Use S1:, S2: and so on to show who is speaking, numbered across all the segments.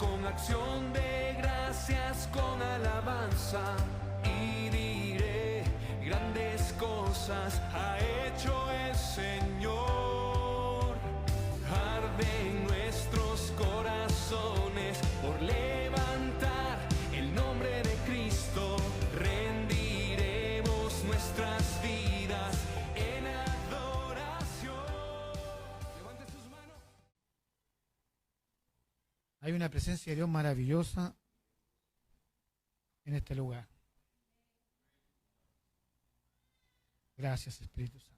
S1: con acción de gracias, con alabanza, y diré: grandes cosas ha hecho el Señor. Arden nuestros corazones por levantar el nombre de Cristo. Rendiremos nuestras vidas en adoración. Levante sus manos.
S2: Hay una presencia de Dios maravillosa en este lugar. Gracias, Espíritu Santo.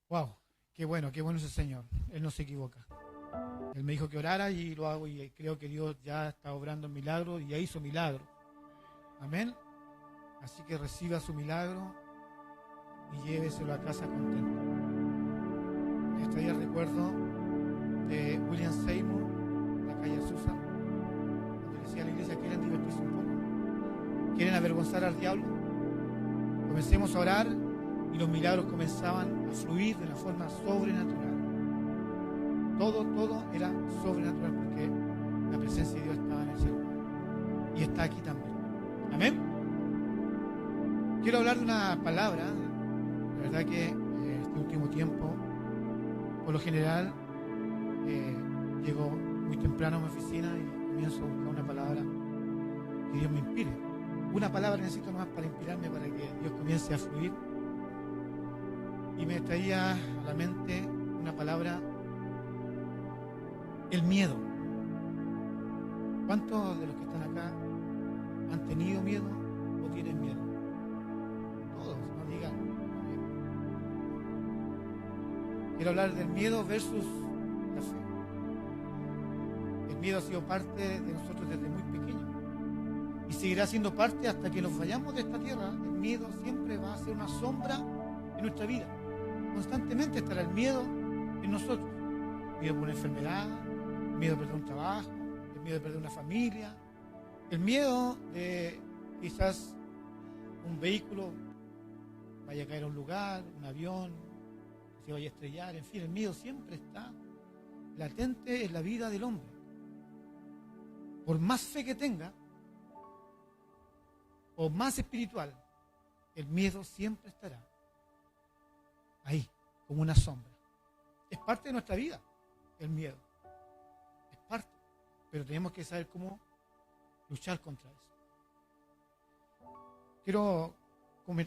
S2: Wow, qué bueno es el Señor. Él no se equivoca. Él me dijo que orara y lo hago, y creo que Dios ya está obrando milagros y ya hizo milagros. Amén. Así que reciba su milagro y lléveselo a casa contento. Este día recuerdo de William Seymour, en la calle Azusa, donde decía a la iglesia: ¿quieren divertirse un poco? ¿Quieren avergonzar al diablo? Comencemos a orar, y los milagros comenzaban a fluir de una forma sobrenatural. Todo era sobrenatural, porque la presencia de Dios estaba en ese lugar y está aquí también. Amén. Quiero hablar de una palabra. La verdad que este último tiempo, por lo general, llego muy temprano a mi oficina y comienzo a buscar una palabra que Dios me inspire. Una palabra necesito nomás para inspirarme, para que Dios comience a fluir. Y me traía a la mente una palabra: el miedo. ¿Cuántos de los que están acá han tenido miedo o tienen miedo? Todos, no digan. Quiero hablar del miedo versus la fe. El miedo ha sido parte de nosotros desde muy pequeños y seguirá siendo parte hasta que nos vayamos de esta tierra. El miedo siempre va a ser una sombra en nuestra vida. Constantemente estará el miedo en nosotros. Miedo por una enfermedad, miedo de perder un trabajo, el miedo de perder una familia, el miedo de quizás un vehículo vaya a caer a un lugar, un avión que se vaya a estrellar. En fin, el miedo siempre está latente en la vida del hombre. Por más fe que tenga, o más espiritual, el miedo siempre estará ahí, como una sombra. Es parte de nuestra vida, el miedo. Es parte. Pero tenemos que saber cómo luchar contra eso. Quiero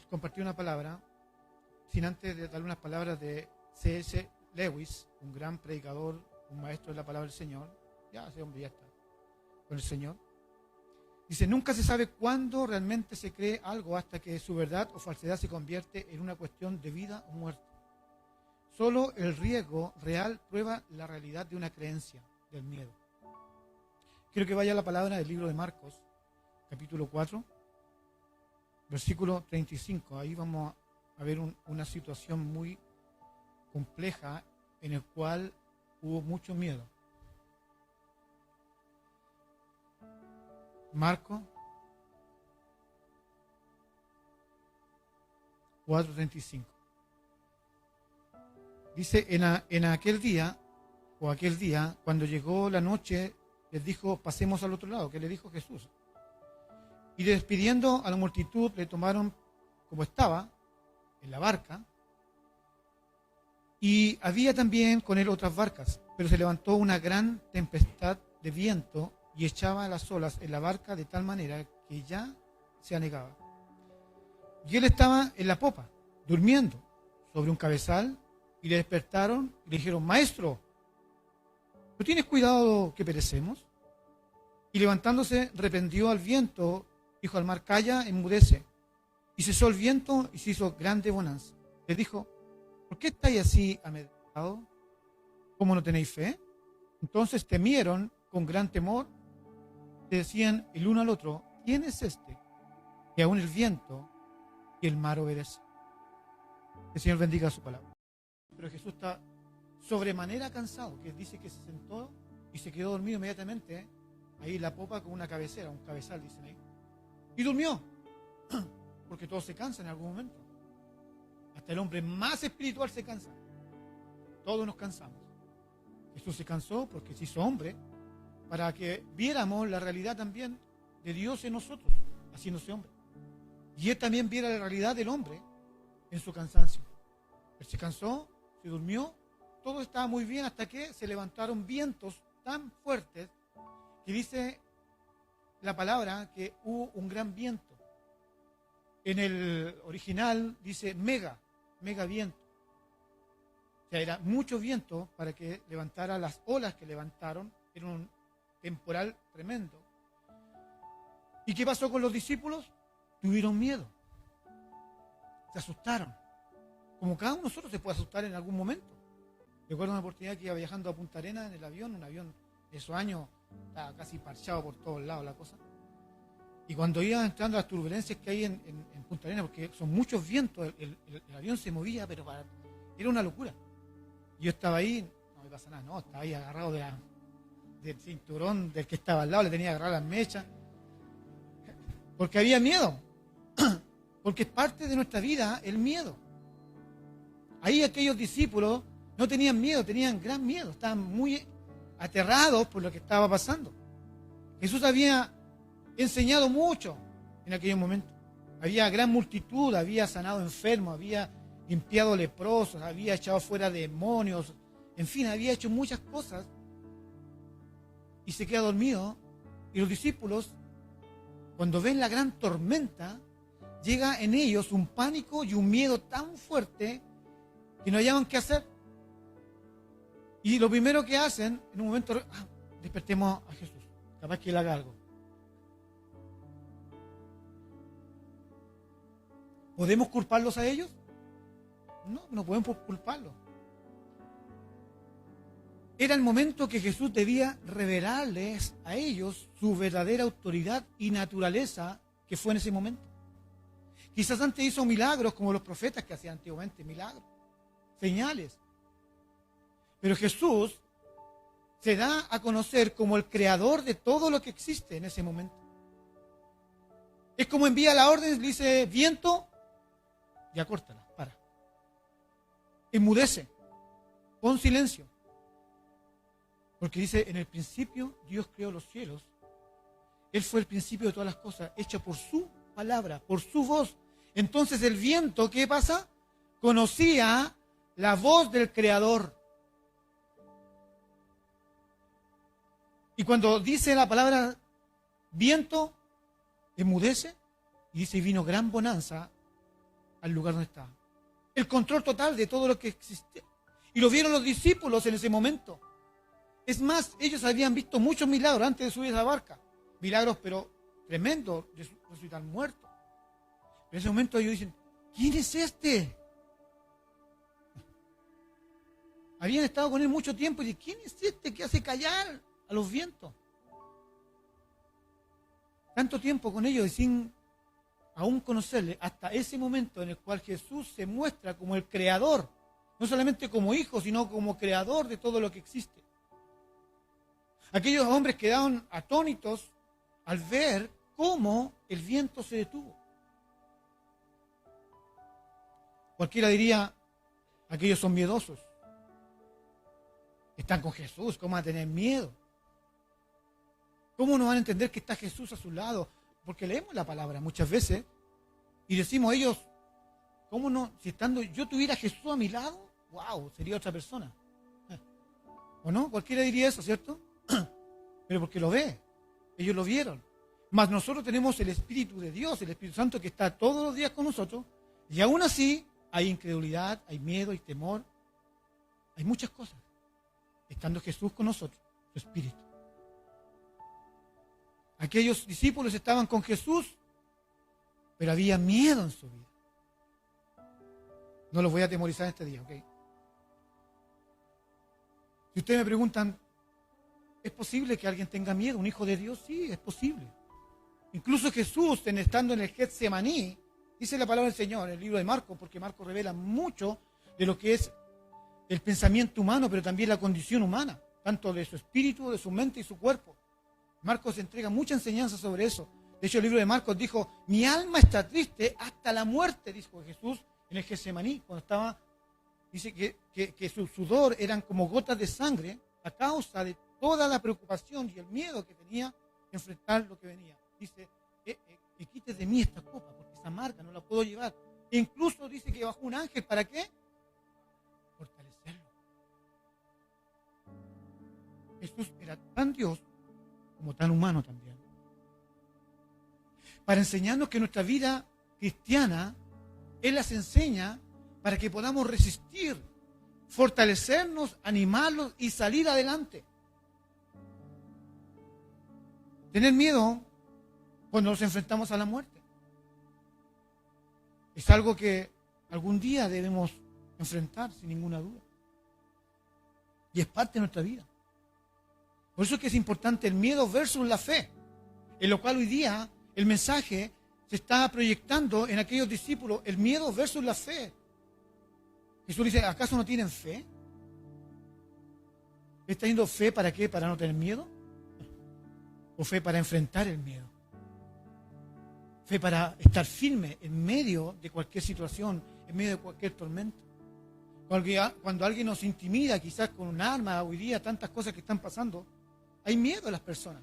S2: compartir una palabra, sin antes de dar unas palabras de C.S. Lewis, un gran predicador, un maestro de la palabra del Señor. Ya, ese hombre ya está con el Señor. Dice: nunca se sabe cuándo realmente se cree algo hasta que su verdad o falsedad se convierte en una cuestión de vida o muerte. Solo el riesgo real prueba la realidad de una creencia, del miedo. Quiero que vaya a la palabra del libro de Marcos, capítulo 4, versículo 35. Ahí vamos a ver una situación muy compleja en el cual hubo mucho miedo. Marcos 4:35. Dice: en aquel día, cuando llegó la noche, les dijo: pasemos al otro lado. ¿Qué le dijo Jesús? Y despidiendo a la multitud, le tomaron como estaba, en la barca. Y había también con él otras barcas, pero se levantó una gran tempestad de viento y echaba las olas en la barca de tal manera que ya se anegaba. Y él estaba en la popa, durmiendo sobre un cabezal, y le despertaron y le dijeron: maestro, ¿no tienes cuidado que perecemos? Y levantándose, reprendió al viento, dijo al mar: calla, enmudece. Y cesó el viento y se hizo grande bonanza. Les dijo: ¿por qué estáis así amedrentados? ¿Cómo no tenéis fe? Entonces temieron con gran temor. Se decían el uno al otro: ¿quién es este que aún el viento y el mar obedece? Que el Señor bendiga su palabra. Pero Jesús está sobremanera cansado, que dice que se sentó y se quedó dormido inmediatamente, ahí en la popa, con una cabecera, un cabezal, dicen ahí. Y durmió, porque todos se cansan en algún momento. Hasta el hombre más espiritual se cansa. Todos nos cansamos. Jesús se cansó porque se hizo hombre, para que viéramos la realidad también de Dios en nosotros, haciéndose hombre. Y Él también viera la realidad del hombre en su cansancio. Él se cansó, se durmió, todo estaba muy bien hasta que se levantaron vientos tan fuertes que dice la palabra que hubo un gran viento. En el original dice mega viento. O sea, era mucho viento para que levantara las olas que levantaron. Era un temporal tremendo. ¿Y qué pasó con los discípulos? Tuvieron miedo. Se asustaron. Como cada uno de nosotros se puede asustar en algún momento. Recuerdo una oportunidad que iba viajando a Punta Arenas en el avión, un avión de esos años, estaba casi parchado por todos lados la cosa. Y cuando iba entrando las turbulencias que hay en Punta Arenas, porque son muchos vientos, el avión se movía, pero era una locura. Yo estaba ahí, no me pasa nada, no, estaba ahí agarrado del cinturón del que estaba al lado, le tenía agarrado las mechas, porque había miedo, porque es parte de nuestra vida el miedo. Ahí aquellos discípulos no tenían miedo, tenían gran miedo, estaban muy aterrados por lo que estaba pasando. Jesús había enseñado mucho en aquellos momentos. Había gran multitud, había sanado enfermos, había limpiado leprosos, había echado fuera demonios, en fin, había hecho muchas cosas y se queda dormido. Y los discípulos, cuando ven la gran tormenta, llega en ellos un pánico y un miedo tan fuerte que no hallaban qué hacer. Y lo primero que hacen, en un momento, despertemos a Jesús, capaz que Él haga algo. ¿Podemos culparlos a ellos? No podemos culparlos. Era el momento que Jesús debía revelarles a ellos su verdadera autoridad y naturaleza que fue en ese momento. Quizás antes hizo milagros como los profetas que hacían antiguamente, milagros, señales. Pero Jesús se da a conocer como el creador de todo lo que existe en ese momento. Es como envía la orden, le dice viento, ya córtala, para. Enmudece, pon silencio. Porque dice, en el principio Dios creó los cielos. Él fue el principio de todas las cosas, hecho por su palabra, por su voz. Entonces el viento, ¿qué pasa? Conocía la voz del Creador. Y cuando dice la palabra viento, enmudece, y dice, vino gran bonanza al lugar donde estaba. El control total de todo lo que existe. Y lo vieron los discípulos en ese momento. Es más, ellos habían visto muchos milagros antes de subir a la barca. Milagros, pero tremendos, de resucitar muertos. En ese momento ellos dicen, ¿quién es este? Habían estado con él mucho tiempo y dicen, ¿quién es este que hace callar a los vientos? Tanto tiempo con ellos y sin aún conocerle, hasta ese momento en el cual Jesús se muestra como el creador, no solamente como hijo, sino como creador de todo lo que existe. Aquellos hombres quedaron atónitos al ver cómo el viento se detuvo. Cualquiera diría, aquellos son miedosos. Están con Jesús, ¿cómo van a tener miedo? ¿Cómo no van a entender que está Jesús a su lado? Porque leemos la palabra muchas veces y decimos ellos, ¿cómo no? Si estando yo tuviera a Jesús a mi lado, wow, sería otra persona. ¿O no? Cualquiera diría eso, ¿cierto? Pero porque lo ve, ellos lo vieron. Mas nosotros tenemos el Espíritu de Dios, el Espíritu Santo que está todos los días con nosotros, y aún así hay incredulidad, hay miedo, hay temor, hay muchas cosas. Estando Jesús con nosotros, su Espíritu. Aquellos discípulos estaban con Jesús, pero había miedo en su vida. No los voy a atemorizar este día, ¿ok? Si ustedes me preguntan, ¿es posible que alguien tenga miedo? ¿Un hijo de Dios? Sí, es posible. Incluso Jesús, estando en el Getsemaní, dice la palabra del Señor en el libro de Marcos, porque Marcos revela mucho de lo que es el pensamiento humano, pero también la condición humana, tanto de su espíritu, de su mente y su cuerpo. Marcos entrega mucha enseñanza sobre eso. De hecho, el libro de Marcos dijo, mi alma está triste hasta la muerte, dijo Jesús en el Getsemaní, cuando estaba, dice que su sudor eran como gotas de sangre a causa de toda la preocupación y el miedo que tenía de enfrentar lo que venía. Dice, que quites de mí esta copa, porque es amarga, no la puedo llevar. E incluso dice que bajó un ángel, ¿para qué? Fortalecerlo. Jesús era tan Dios como tan humano también. Para enseñarnos que nuestra vida cristiana, Él las enseña para que podamos resistir, fortalecernos, animarnos y salir adelante. Tener miedo cuando nos enfrentamos a la muerte es algo que algún día debemos enfrentar sin ninguna duda. Y es parte de nuestra vida. Por eso es que es importante el miedo versus la fe, en lo cual hoy día el mensaje se está proyectando en aquellos discípulos, el miedo versus la fe. Jesús dice, ¿acaso no tienen fe? ¿Está teniendo fe para qué? ¿Para no tener miedo? ¿O fe para enfrentar el miedo? Fe para estar firme en medio de cualquier situación, en medio de cualquier tormenta. Cuando alguien nos intimida, quizás con un arma, hoy día tantas cosas que están pasando, hay miedo a las personas,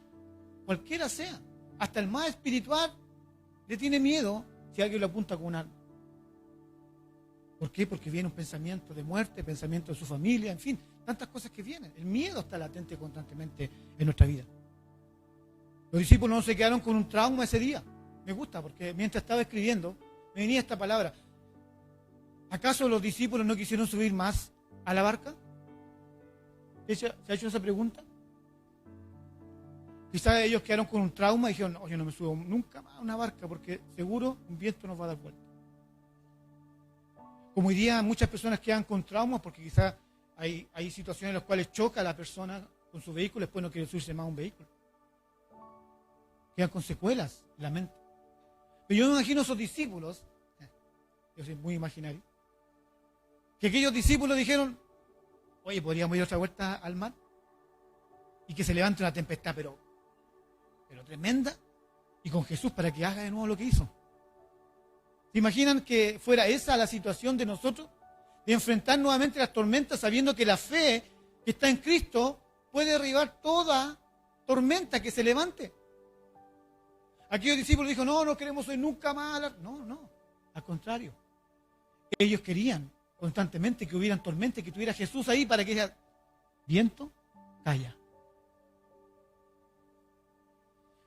S2: cualquiera sea. Hasta el más espiritual le tiene miedo si alguien lo apunta con un arma. ¿Por qué? Porque viene un pensamiento de muerte, pensamiento de su familia, en fin, tantas cosas que vienen. El miedo está latente constantemente en nuestra vida. Los discípulos no se quedaron con un trauma ese día. Me gusta porque mientras estaba escribiendo, me venía esta palabra. ¿Acaso los discípulos no quisieron subir más a la barca? ¿Se ha hecho esa pregunta? Quizás ellos quedaron con un trauma y dijeron, no, yo no me subo nunca más a una barca porque seguro un viento nos va a dar vuelta. Como hoy día muchas personas quedan con traumas porque quizás hay situaciones en las cuales choca a la persona con su vehículo y después no quiere subirse más a un vehículo. Quedan con secuelas en la mente. Pero yo me imagino a esos discípulos, yo soy muy imaginario, que aquellos discípulos dijeron, oye, podríamos ir otra vuelta al mar y que se levante una tempestad, pero tremenda, y con Jesús para que haga de nuevo lo que hizo. ¿Se imaginan que fuera esa la situación de nosotros? De enfrentar nuevamente las tormentas sabiendo que la fe que está en Cristo puede derribar toda tormenta que se levante. Aquellos discípulos dijeron, no queremos ir nunca más. No, al contrario. Ellos querían constantemente que hubieran tormentas, que tuviera Jesús ahí para que diga, viento, calla.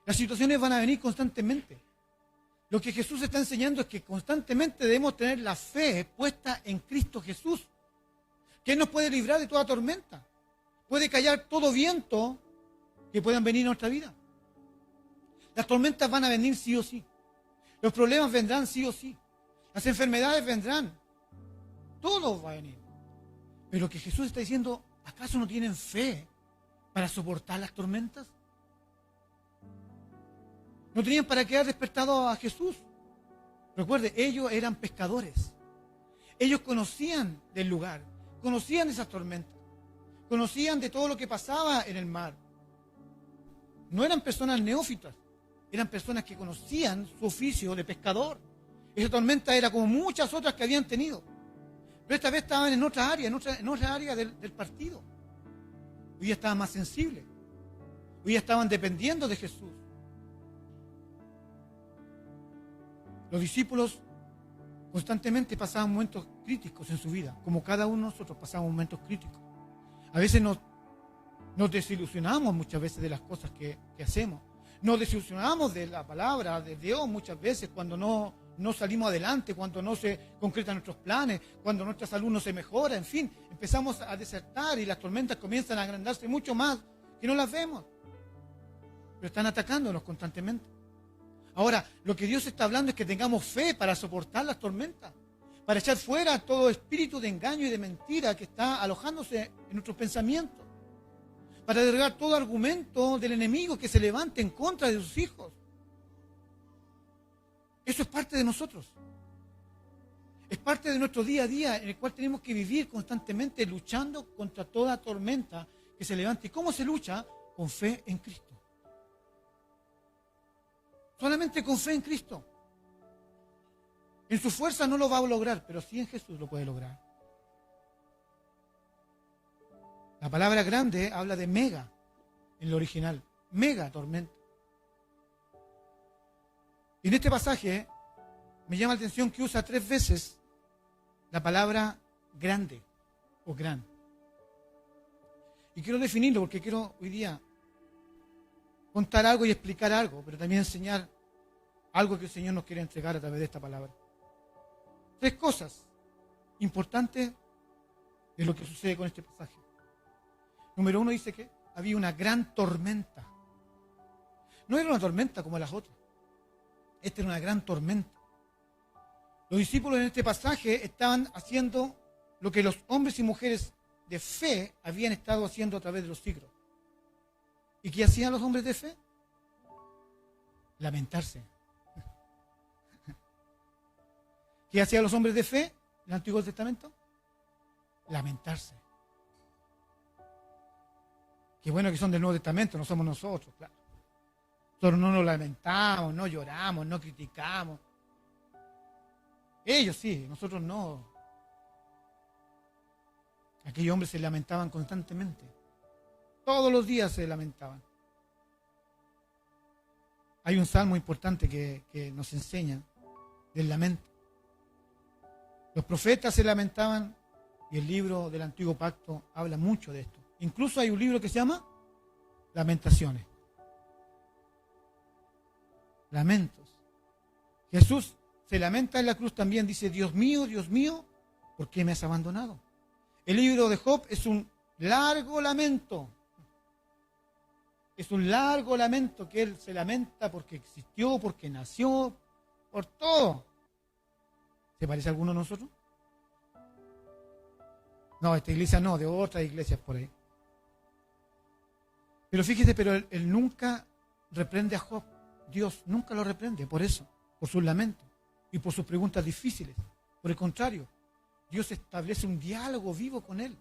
S2: Las situaciones van a venir constantemente. Lo que Jesús está enseñando es que constantemente debemos tener la fe puesta en Cristo Jesús, que Él nos puede librar de toda tormenta, puede callar todo viento que puedan venir en nuestra vida. Las tormentas van a venir sí o sí, los problemas vendrán sí o sí, las enfermedades vendrán, todo va a venir. Pero lo que Jesús está diciendo, ¿acaso no tienen fe para soportar las tormentas? No tenían para qué haber despertado a Jesús. Recuerde, ellos eran pescadores. Ellos conocían del lugar, conocían esas tormentas, conocían de todo lo que pasaba en el mar. No eran personas neófitas, eran personas que conocían su oficio de pescador. Esa tormenta era como muchas otras que habían tenido. Pero esta vez estaban en otra área, en otra área del partido. Hoy ya estaban más sensibles. Hoy ya estaban dependiendo de Jesús. Los discípulos constantemente pasaban momentos críticos en su vida, como cada uno de nosotros pasamos momentos críticos. A veces nos desilusionamos muchas veces de las cosas que hacemos. Nos desilusionamos de la palabra de Dios muchas veces cuando no salimos adelante, cuando no se concretan nuestros planes, cuando nuestra salud no se mejora, en fin, empezamos a desertar y las tormentas comienzan a agrandarse mucho más que no las vemos. Pero están atacándonos constantemente. Ahora, lo que Dios está hablando es que tengamos fe para soportar las tormentas, para echar fuera todo espíritu de engaño y de mentira que está alojándose en nuestros pensamientos, para derribar todo argumento del enemigo que se levante en contra de sus hijos. Eso es parte de nosotros. Es parte de nuestro día a día en el cual tenemos que vivir constantemente luchando contra toda tormenta que se levante. ¿Y cómo se lucha? Con fe en Cristo. Solamente con fe en Cristo. En su fuerza no lo va a lograr, pero sí en Jesús lo puede lograr. La palabra grande habla de mega en el original. Mega tormenta. Y en este pasaje me llama la atención que usa 3 veces la palabra grande o gran. Y quiero definirlo porque quiero hoy día contar algo y explicar algo, pero también enseñar algo que el Señor nos quiere entregar a través de esta palabra. 3 cosas importantes de lo que sucede con este pasaje. Número 1 dice que había una gran tormenta. No era una tormenta como las otras. Esta era una gran tormenta. Los discípulos en este pasaje estaban haciendo lo que los hombres y mujeres de fe habían estado haciendo a través de los siglos. ¿Y qué hacían los hombres de fe? Lamentarse. ¿Qué hacían los hombres de fe en el Antiguo Testamento? Lamentarse. Qué bueno que son del Nuevo Testamento, no somos nosotros, claro. Nosotros no nos lamentamos, no lloramos, no criticamos. Ellos sí, nosotros no. Aquellos hombres se lamentaban constantemente. Todos los días se lamentaban. Hay un salmo importante que nos enseña del lamento. Los profetas se lamentaban y el libro del Antiguo Pacto habla mucho de esto. Incluso hay un libro que se llama Lamentaciones. Lamentos. Jesús se lamenta en la cruz también, dice, Dios mío, ¿por qué me has abandonado? El libro de Job es un largo lamento. Es un largo lamento que él se lamenta porque existió, porque nació, por todo. ¿Se parece a alguno de nosotros? No, esta iglesia no, de otras iglesias por ahí. Pero fíjese, él nunca reprende a Job. Dios nunca lo reprende por eso, por sus lamentos y por sus preguntas difíciles. Por el contrario, Dios establece un diálogo vivo con él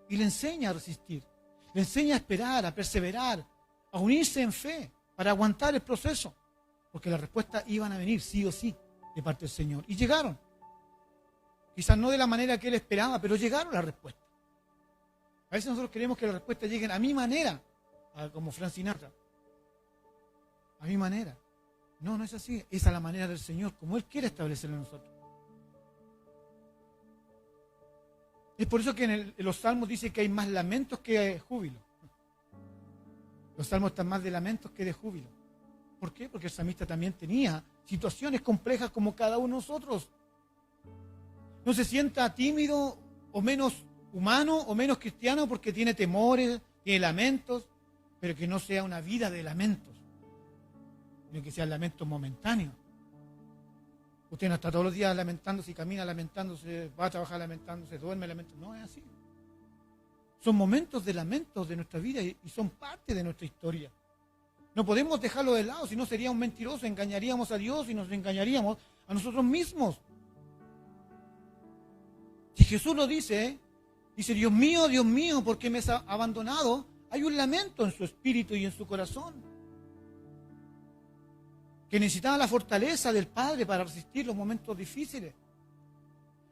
S2: y le enseña a resistir, le enseña a esperar, a perseverar, a unirse en fe para aguantar el proceso, porque las respuestas iban a venir sí o sí de parte del Señor. Y llegaron. Quizás no de la manera que él esperaba, pero llegaron las respuestas. A veces nosotros queremos que las respuestas lleguen a mi manera, como Frank Sinatra. A mi manera. No, no es así. Es a la manera del Señor, como Él quiere establecerlo en nosotros. Es por eso que en los Salmos dice que hay más lamentos que júbilo. Los Salmos están más de lamentos que de júbilo. ¿Por qué? Porque el salmista también tenía situaciones complejas como cada uno de nosotros. No se sienta tímido o menos humano o menos cristiano porque tiene temores, tiene lamentos, pero que no sea una vida de lamentos, sino que sean lamentos momentáneos. Usted no está todos los días lamentándose y camina lamentándose, va a trabajar lamentándose, duerme lamentándose. No es así. Son momentos de lamentos de nuestra vida y son parte de nuestra historia. No podemos dejarlo de lado, si no sería un mentiroso, engañaríamos a Dios y nos engañaríamos a nosotros mismos. Si Jesús lo dice, dice, Dios mío, ¿por qué me has abandonado? Hay un lamento en su espíritu y en su corazón. Que necesitaba la fortaleza del Padre para resistir los momentos difíciles.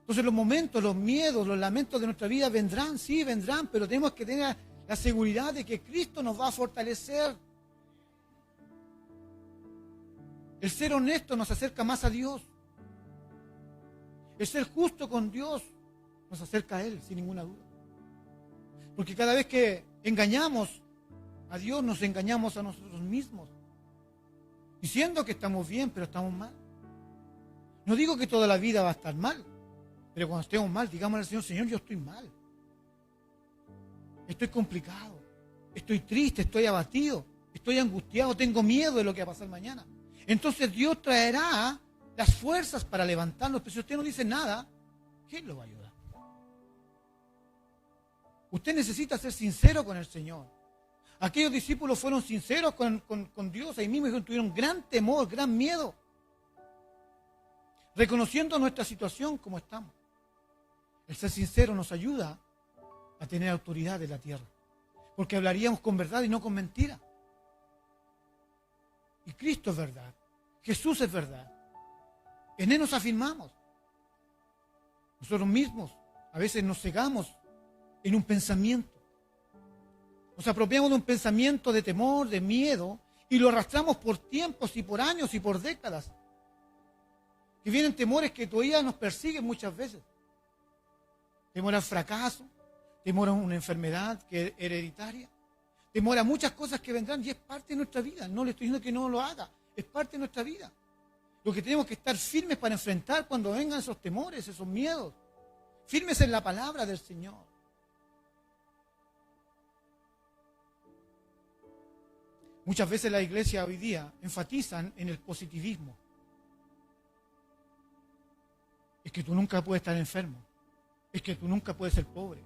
S2: Entonces los momentos, los miedos, los lamentos de nuestra vida vendrán, sí, vendrán, pero tenemos que tener la seguridad de que Cristo nos va a fortalecer. El ser honesto nos acerca más a Dios. El ser justo con Dios nos acerca a Él, sin ninguna duda. Porque cada vez que engañamos a Dios, nos engañamos a nosotros mismos. Diciendo que estamos bien, pero estamos mal. No digo que toda la vida va a estar mal, pero cuando estemos mal, digámosle al Señor, Señor, yo estoy mal. Estoy complicado, estoy triste, estoy abatido, estoy angustiado, tengo miedo de lo que va a pasar mañana. Entonces Dios traerá las fuerzas para levantarnos, pero si usted no dice nada, ¿quién lo va a ayudar? Usted necesita ser sincero con el Señor. Aquellos discípulos fueron sinceros con Dios, ahí mismo tuvieron gran temor, gran miedo, reconociendo nuestra situación como estamos. El ser sincero nos ayuda a tener autoridad en la tierra, porque hablaríamos con verdad y no con mentira. Y Cristo es verdad, Jesús es verdad. En Él nos afirmamos. Nosotros mismos a veces nos cegamos en un pensamiento Nos apropiamos de un pensamiento de temor, de miedo, y lo arrastramos por tiempos y por años y por décadas. Que vienen temores que todavía nos persiguen muchas veces. Temor al fracaso, temor a una enfermedad que es hereditaria, temor a muchas cosas que vendrán, y es parte de nuestra vida. No le estoy diciendo que no lo haga, es parte de nuestra vida. Lo que tenemos que estar firmes para enfrentar cuando vengan esos temores, esos miedos. Firmes en la palabra del Señor. Muchas veces la iglesia hoy día enfatizan en el positivismo. Es que tú nunca puedes estar enfermo. Es que tú nunca puedes ser pobre.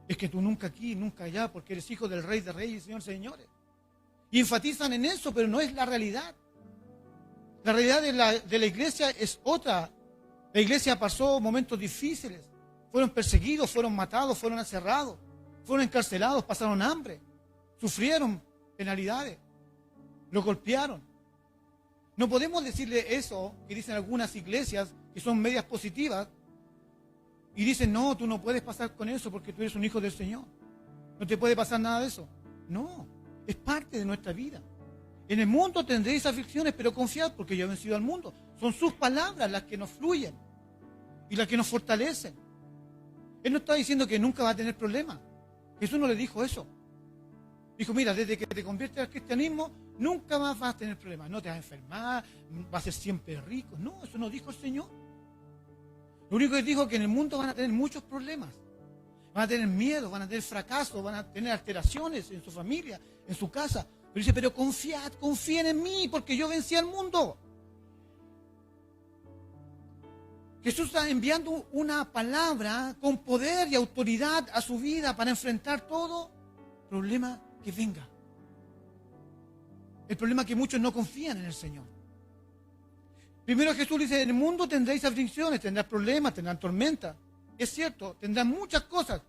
S2: Es que tú nunca aquí, nunca allá, porque eres hijo del Rey de Reyes y Señor de Señores. Y enfatizan en eso, pero no es la realidad. La realidad de la iglesia es otra. La iglesia pasó momentos difíciles. Fueron perseguidos, fueron matados, fueron aserrados, fueron encarcelados, pasaron hambre, sufrieron penalidades, lo golpearon. No podemos decirle eso que dicen algunas iglesias que son medias positivas y dicen, no, tú no puedes pasar con eso porque tú eres un hijo del Señor. No te puede pasar nada de eso. No, es parte de nuestra vida. En el mundo tendréis aflicciones, pero confiad porque yo he vencido al mundo. Son sus palabras las que nos fluyen y las que nos fortalecen. Él no está diciendo que nunca va a tener problemas. Jesús no le dijo eso. Dijo, mira, desde que te conviertes al cristianismo, nunca más vas a tener problemas. No te vas a enfermar, vas a ser siempre rico. No, eso no dijo el Señor. Lo único que dijo es que en el mundo van a tener muchos problemas. Van a tener miedo, van a tener fracaso, van a tener alteraciones en su familia, en su casa. Pero dice, pero confiad, confíen en mí, porque yo vencí al mundo. Jesús está enviando una palabra con poder y autoridad a su vida para enfrentar todo problema que venga. El problema es que muchos no confían en el Señor. Primero Jesús dice, en el mundo tendréis aflicciones, tendrás problemas, tendrán tormentas. Es cierto, tendrán muchas cosas.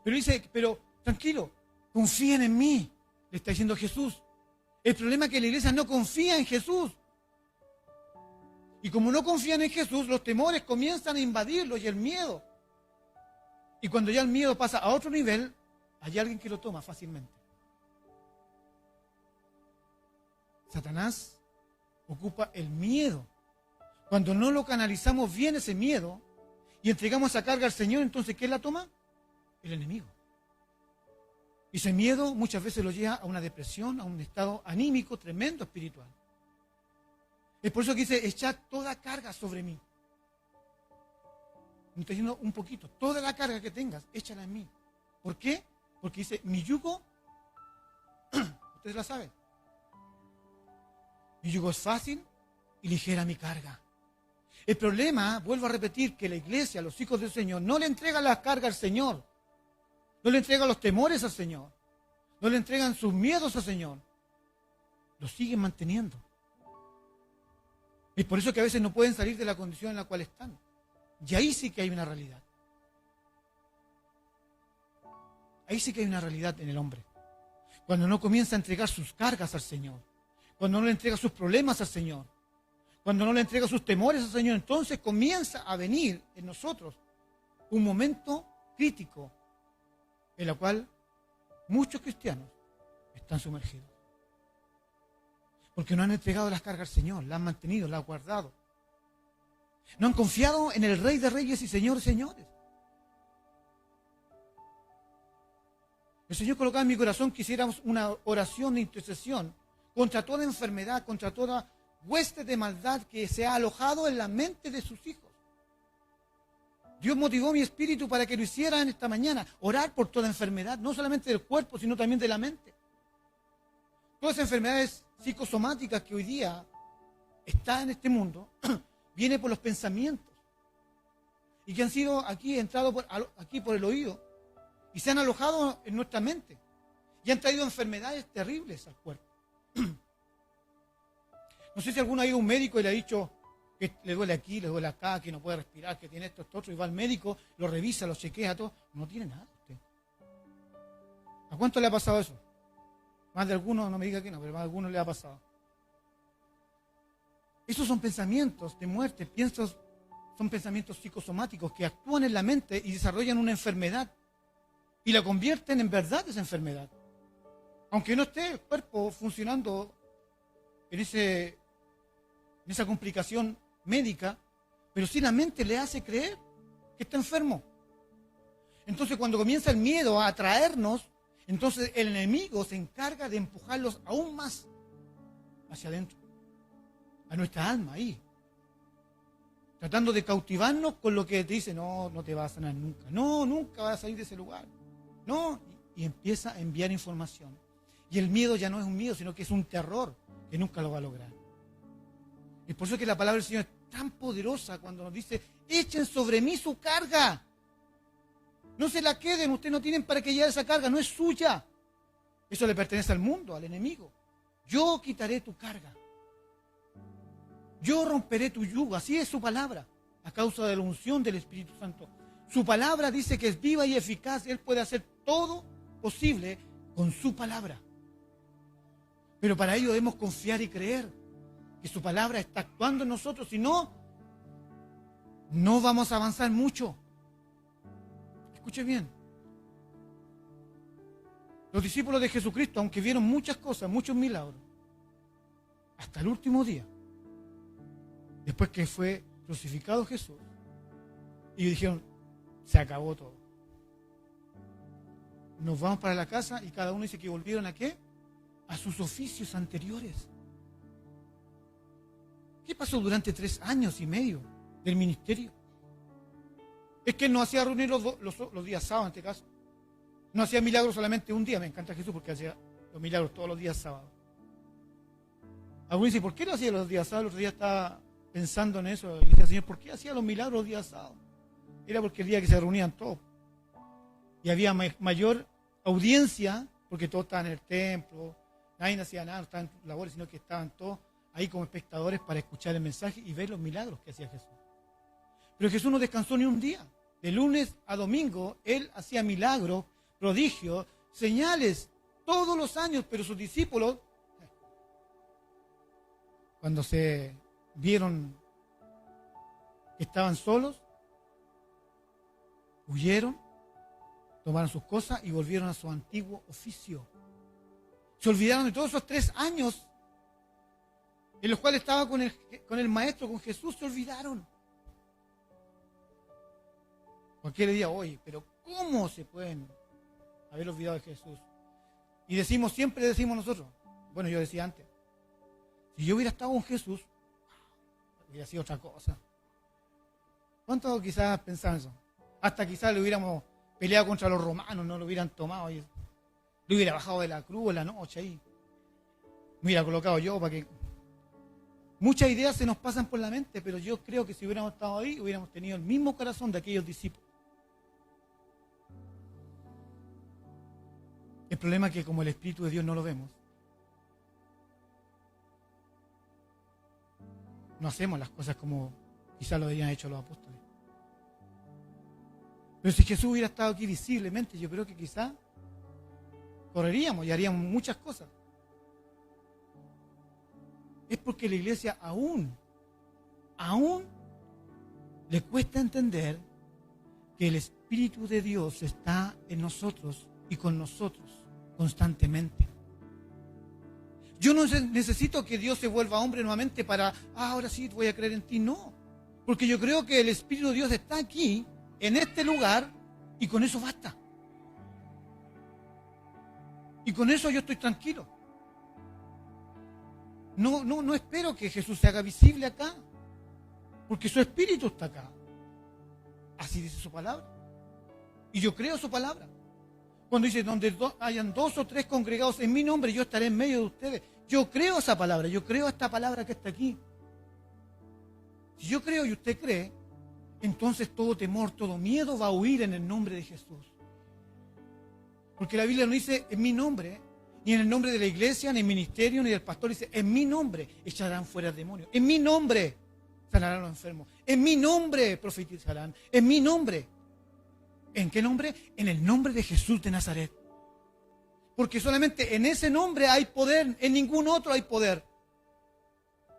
S2: Pero dice, pero tranquilo, confíen en mí, le está diciendo Jesús. El problema es que la iglesia no confía en Jesús. Y como no confían en Jesús, los temores comienzan a invadirlos y el miedo. Y cuando ya el miedo pasa a otro nivel, hay alguien que lo toma fácilmente. Satanás ocupa el miedo. Cuando no lo canalizamos bien ese miedo y entregamos esa carga al Señor, entonces ¿quién la toma? El enemigo. Y ese miedo muchas veces lo lleva a una depresión, a un estado anímico tremendo espiritual. Es por eso que dice, echad toda carga sobre mí. Me está diciendo un poquito, toda la carga que tengas, échala en mí. ¿Por qué? Porque dice, mi yugo, ustedes la saben, mi yugo es fácil y ligera mi carga. El problema, vuelvo a repetir, que la iglesia, los hijos del Señor, no le entregan la carga al Señor, no le entregan los temores al Señor, no le entregan sus miedos al Señor, los siguen manteniendo. Es por eso que a veces no pueden salir de la condición en la cual están. Y ahí sí que hay una realidad. Ahí sí que hay una realidad en el hombre. Cuando no comienza a entregar sus cargas al Señor, cuando no le entrega sus problemas al Señor, cuando no le entrega sus temores al Señor, entonces comienza a venir en nosotros un momento crítico en el cual muchos cristianos están sumergidos. Porque no han entregado las cargas al Señor, las han mantenido, las han guardado. No han confiado en el Rey de Reyes y Señor de Señores. El Señor colocaba en mi corazón que hiciéramos una oración de intercesión contra toda enfermedad, contra toda hueste de maldad que se ha alojado en la mente de sus hijos. Dios motivó mi espíritu para que lo hiciera en esta mañana, orar por toda enfermedad, no solamente del cuerpo, sino también de la mente. Todas las enfermedades psicosomáticas que hoy día están en este mundo, vienen por los pensamientos. Y que han sido aquí, entrado aquí por el oído, y se han alojado en nuestra mente. Y han traído enfermedades terribles al cuerpo. No sé si alguno ha ido a un médico y le ha dicho que le duele aquí, le duele acá, que no puede respirar, que tiene esto, otro, y va al médico, lo revisa, lo chequea, todo. No tiene nada usted. ¿A cuánto le ha pasado eso? Más de algunos, no me diga que no, pero más de algunos le ha pasado. Esos son pensamientos de muerte, son pensamientos psicosomáticos que actúan en la mente y desarrollan una enfermedad. y la convierten en verdad esa enfermedad. Aunque no esté el cuerpo funcionando en esa complicación médica, pero sí la mente le hace creer que está enfermo. Entonces cuando comienza el miedo a atraernos, entonces el enemigo se encarga de empujarlos aún más hacia adentro, a nuestra alma ahí, tratando de cautivarnos con lo que te dice, no, no te vas a sanar nunca, no, nunca vas a salir de ese lugar, no, y empieza a enviar información. Y el miedo ya no es un miedo, sino que es un terror que nunca lo va a lograr. Es por eso que la palabra del Señor es tan poderosa cuando nos dice, echen sobre mí su carga. No se la queden, ustedes no tienen para qué llevar esa carga, no es suya. Eso le pertenece al mundo, al enemigo. Yo quitaré tu carga. Yo romperé tu yugo, así es su palabra, a causa de la unción del Espíritu Santo. Su palabra dice que es viva y eficaz, Él puede hacer todo posible con su palabra. Pero para ello debemos confiar y creer que su palabra está actuando en nosotros, si no, no vamos a avanzar mucho. Escuche bien. Los discípulos de Jesucristo, aunque vieron muchas cosas, muchos milagros, hasta el último día, después que fue crucificado Jesús, ellos dijeron, se acabó todo. Nos vamos para la casa y cada uno dice que volvieron ¿a qué? A sus oficios anteriores. ¿Qué pasó durante 3 años y medio del ministerio? Es que él no hacía reunir los días sábados en este caso. No hacía milagros solamente un día. Me encanta Jesús porque hacía los milagros todos los días sábados. Algunos dicen, ¿por qué lo hacía los días sábados? El otro día estaba pensando en eso. Y le decía, Señor, ¿por qué hacía los milagros los días sábados? Era porque el día que se reunían todos. Y había mayor audiencia porque todos estaban en el templo. Nadie hacía nada, no estaban en labores, sino que estaban todos ahí como espectadores para escuchar el mensaje y ver los milagros que hacía Jesús. Pero Jesús no descansó ni un día. De lunes a domingo, Él hacía milagros, prodigios, señales, todos los años, pero sus discípulos, cuando se vieron que estaban solos, huyeron, tomaron sus cosas y volvieron a su antiguo oficio. Se olvidaron de todos esos 3 años en los cuales estaba con el Maestro, con Jesús, se olvidaron. Cualquiera diría, oye, pero ¿cómo se pueden haber olvidado de Jesús? Y siempre decimos nosotros, bueno, yo decía antes, si yo hubiera estado con Jesús, hubiera sido otra cosa. ¿Cuántos quizás pensaban eso? Hasta quizás le hubiéramos peleado contra los romanos, no lo hubieran tomado, y le hubiera bajado de la cruz en la noche ahí. Me hubiera colocado yo para que... Muchas ideas se nos pasan por la mente, pero yo creo que si hubiéramos estado ahí, hubiéramos tenido el mismo corazón de aquellos discípulos. El problema es que como el Espíritu de Dios no lo vemos, no hacemos las cosas como quizás lo habían hecho los apóstoles. Pero si Jesús hubiera estado aquí visiblemente, yo creo que quizás correríamos y haríamos muchas cosas. Es porque la iglesia aún le cuesta entender que el Espíritu de Dios está en nosotros y con nosotros constantemente. Yo no necesito que Dios se vuelva hombre nuevamente para, ahora sí voy a creer en ti. No, porque yo creo que el Espíritu de Dios está aquí, en este lugar, y con eso basta. Y con eso yo estoy tranquilo. No espero que Jesús se haga visible acá, porque su Espíritu está acá. Así dice su palabra. Y yo creo su palabra. Cuando dice, donde hayan 2 o 3 congregados en mi nombre, yo estaré en medio de ustedes. Yo creo esa palabra, yo creo esta palabra que está aquí. Si yo creo y usted cree, entonces todo temor, todo miedo va a huir en el nombre de Jesús. Porque la Biblia no dice en mi nombre, ni en el nombre de la iglesia, ni el ministerio, ni del pastor. Dice, en mi nombre echarán fuera demonios. En mi nombre sanarán a los enfermos. En mi nombre profetizarán. En mi nombre. ¿En qué nombre? En el nombre de Jesús de Nazaret. Porque solamente en ese nombre hay poder, en ningún otro hay poder.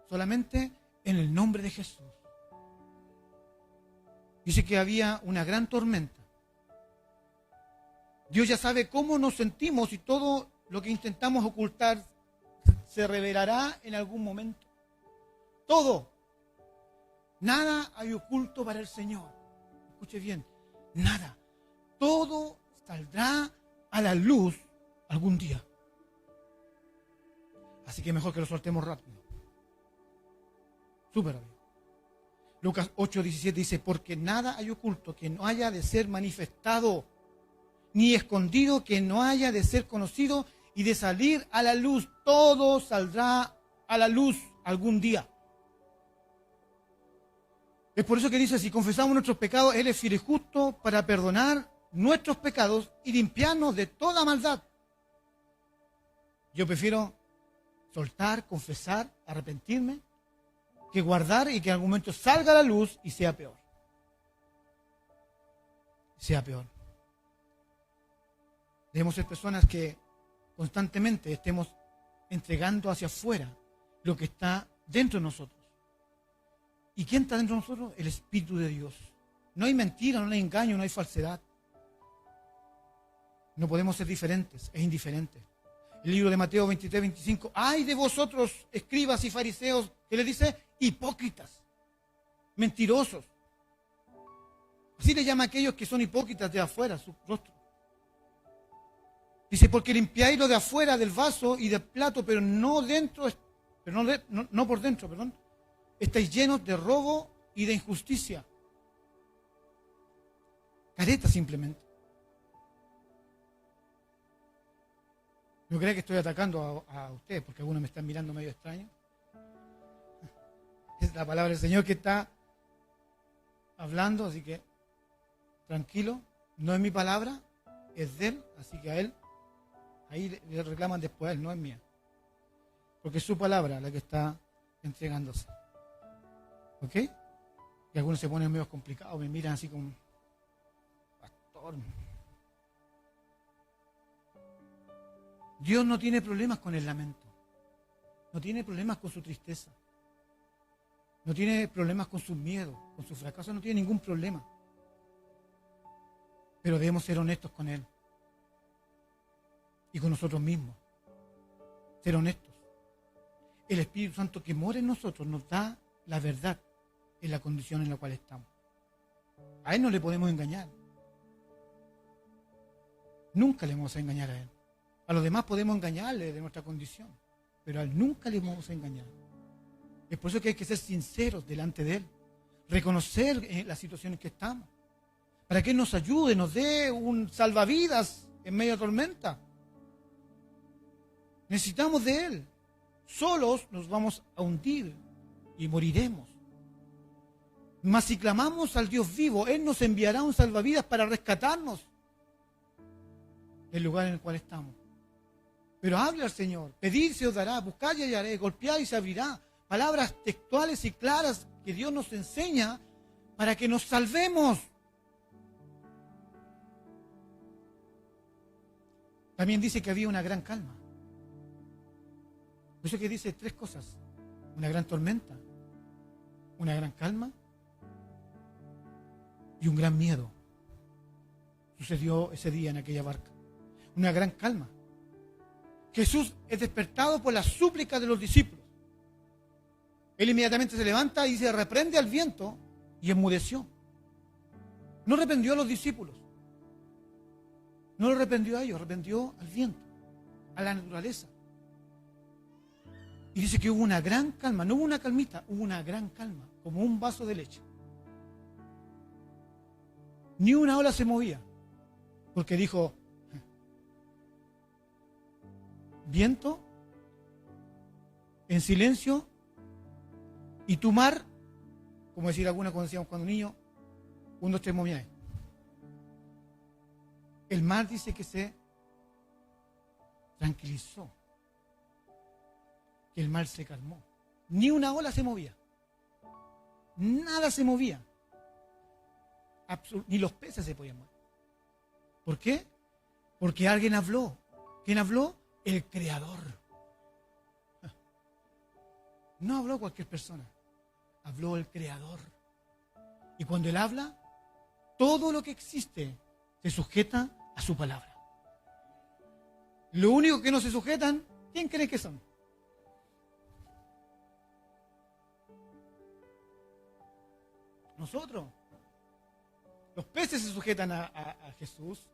S2: Solamente en el nombre de Jesús. Dice que había una gran tormenta Dios ya sabe cómo nos sentimos y todo lo que intentamos ocultar se revelará en algún momento. Todo. Nada hay oculto para el Señor. Escuche bien, nada. Todo saldrá a la luz algún día. Así que mejor que lo soltemos rápido. Súper rápido. Lucas 8:17 dice, porque nada hay oculto que no haya de ser manifestado, ni escondido que no haya de ser conocido y de salir a la luz. Todo saldrá a la luz algún día. Es por eso que dice, si confesamos nuestros pecados, Él es fiel y justo para perdonar nuestros pecados y limpiarnos de toda maldad. Yo prefiero soltar, confesar, arrepentirme, que guardar y que en algún momento salga a la luz y sea peor. Sea peor. Debemos ser personas que constantemente estemos entregando hacia afuera lo que está dentro de nosotros. ¿Y quién está dentro de nosotros? El Espíritu de Dios. No hay mentira, no hay engaño, no hay falsedad. No podemos ser diferentes, es indiferente. El libro de Mateo 23:25. ¡Ay de vosotros, escribas y fariseos! ¿Qué le dice? Hipócritas, mentirosos. Así le llama a aquellos que son hipócritas de afuera, su rostro. Dice, porque limpiáis lo de afuera del vaso y del plato, pero no dentro, no por dentro, perdón. Estáis llenos de robo y de injusticia. Careta simplemente. No crea que estoy atacando a ustedes, porque algunos me están mirando medio extraño. Es la palabra del Señor que está hablando, así que tranquilo, no es mi palabra, es de Él, así que a Él, ahí le reclaman después a Él, no es mía. Porque es su palabra la que está entregándose. ¿Ok? Y algunos se ponen medio complicados, me miran así como, pastor. Dios no tiene problemas con el lamento. No tiene problemas con su tristeza. No tiene problemas con sus miedos, con su fracaso, no tiene ningún problema. Pero debemos ser honestos con Él. Y con nosotros mismos. Ser honestos. El Espíritu Santo que mora en nosotros nos da la verdad en la condición en la cual estamos. A Él no le podemos engañar. Nunca le vamos a engañar a Él. A los demás podemos engañarle de nuestra condición, pero a Él nunca le vamos a engañar. Es por eso que hay que ser sinceros delante de Él, reconocer la situación en que estamos, para que Él nos ayude, nos dé un salvavidas en medio de tormenta. Necesitamos de Él. Solos nos vamos a hundir y moriremos. Mas si clamamos al Dios vivo, Él nos enviará un salvavidas para rescatarnos del lugar en el cual estamos. Pero hable al Señor, pedir se os dará, buscad y hallaré, golpead y se abrirá. Palabras textuales y claras que Dios nos enseña para que nos salvemos. También dice que había una gran calma. Por eso que dice tres cosas. Una gran tormenta, una gran calma y un gran miedo. Sucedió ese día en aquella barca. Una gran calma. Jesús es despertado por la súplica de los discípulos. Él inmediatamente se levanta y se reprende al viento y enmudeció. No reprendió a los discípulos. No lo reprendió a ellos, reprendió al viento, a la naturaleza. Y dice que hubo una gran calma, no hubo una calmita, hubo una gran calma, como un vaso de leche. Ni una ola se movía, porque dijo, viento, en silencio, y tu mar, como decir alguna cuando decíamos cuando niño, 1, 2, 3, movía. El mar dice que se tranquilizó, que el mar se calmó. Ni una ola se movía, nada se movía, ni los peces se podían mover. ¿Por qué? Porque alguien habló. ¿Quién habló? El Creador. No habló cualquier persona, habló el Creador. Y cuando Él habla, todo lo que existe se sujeta a su palabra. Lo único que no se sujetan, ¿quién cree que son? Nosotros. Los peces se sujetan a Jesús.